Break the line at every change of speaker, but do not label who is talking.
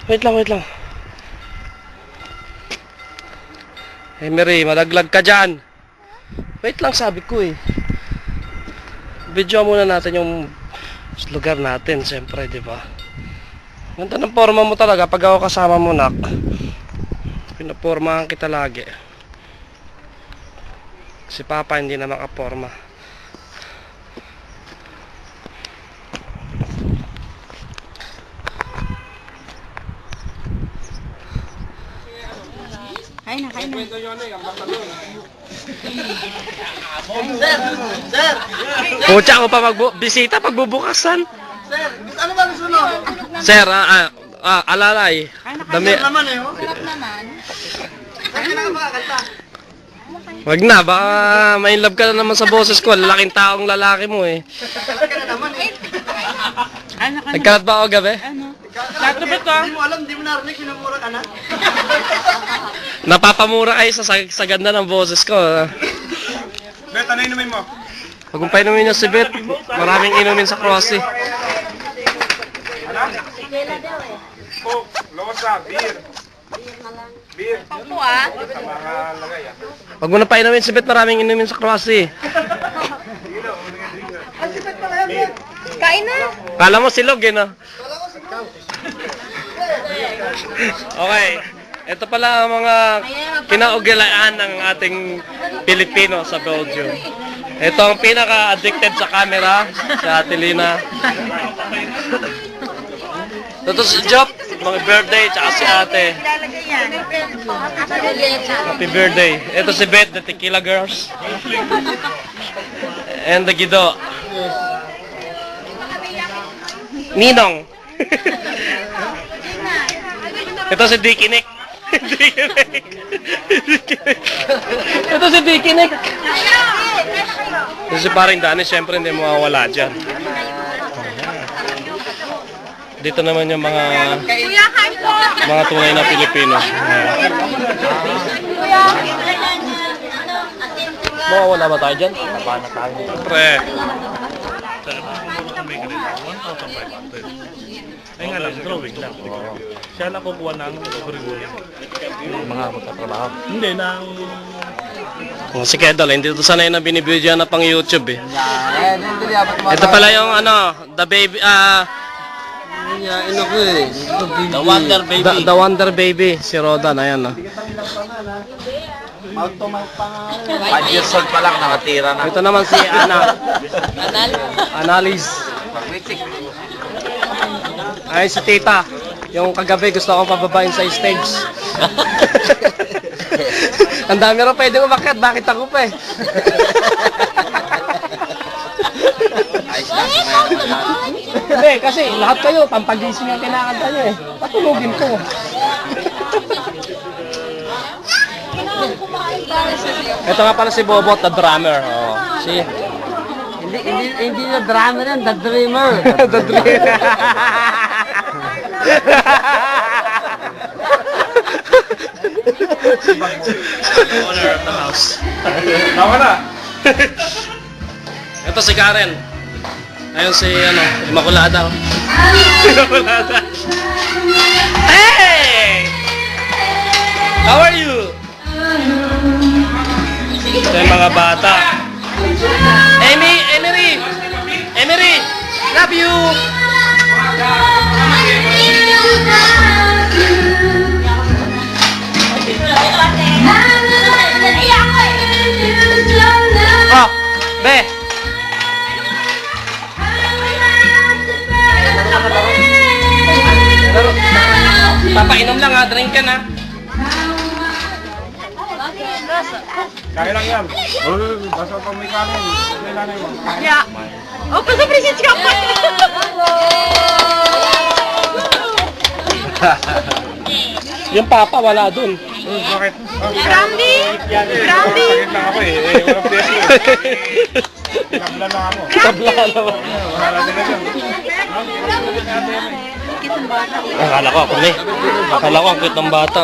Wait lang, wait lang. Emery, malaglag ka dyan. Wait lang, sabi ko eh. Video muna natin yung lugar natin, siyempre, di ba? Ganda ng forma mo talaga pag ako kasama mo, nak. Pinapormahan kita lagi. Si Papa hindi na makaporma.
Kain na, kain na.
Sir!
Pucha ko pa bisita pagbubukasan.
Sir! Ano ba gusto mo?
Sir, alalay. Dami.
Sir naman eh, oh.
Sarap naman.
Bakit na ka makakanta?
Wag na, baka may love ka na naman sa boses ko. Lalaking taong lalaki mo eh.
Bakit ka na naman eh.
Ano ka na?
Nagkalat ba ako gabi?
Ano?
Lato ba ito? Hindi mo alam, hindi mo narinig, pinamura ka na.
Napapamura kayo sa ganda ng boses ko.
Bet, ano inumin mo?
Huwag mong painumin yung si Beth. Maraming inumin sa Crossy.
Coke, losa, beer. Beer.
Pampo ah.
Huwag mo na painumin si Beth. Maraming inumin sa Crossy.
Kain na.
Kala mo silog eh, no? Okay. Ito pala ang mga kinaugilaan ng ating Pilipino sa Belgium. Ito ang pinaka-addicted sa camera, si Ate Lina. Ito si Job, mga birthday, tsaka si Ate.
Ilalagay yan.
Happy birthday. Ito si Beth, the Tequila Girls. And the Gido. Ninong. Ito si Dicky Nick. Ito si Dicky Nick. Ito si paring Dani, syempre hindi mawawala dyan. Dito naman yung mga
Kuya, kain po.
tunay na Pilipino. Mawawala ba tayo dyan? Napana tayo. Pre.
Ay nga lang, drawing lang. Siya lang kukuha ng curriculum.
Mga magtatrabaho.
Hindi, ng...
Si Kedol, hindi ito sanay na binibidyo na pang YouTube eh. Ito pala yung the baby,
The Wonder Baby.
the Wonder Baby, si Rodan, ayan no.
5 years old pa lang, nakatira na.
Ito naman si Analyze. Ay, si Tita. Yung kagabi gusto akong pababain sa stage. Ang dami rin pwede umakyat. Bakit ako pa eh? Hindi, kasi lahat kayo, pampagising yung kinakanta nyo eh. Patulogin ko. Ito nga pala si Bobot, the drummer. Oh, si...
Hindi na drummer yan, the dreamer.
The drummer. Owner of the house.
Tama na!
Ito si Karen. Ayun si Immaculada. Immaculada. Hey! How are you? Ito yung mga bata. Emery, love you. Oh, be. Papainom lang ha, drink ka na.
Kaya lang yan. Basta pag may kanin. Kailangan mo.
Yeah. Oh, pasok present ka pa.
Yung papa wala dun.
Bakit?
Brandy! Brandy!
Sakit lang ako eh. Walang presyo eh. Tabla lang ako.
Tabla naman.
Wala na dyan.
Akala ko ako na eh. Akala ko ang cute ng bata.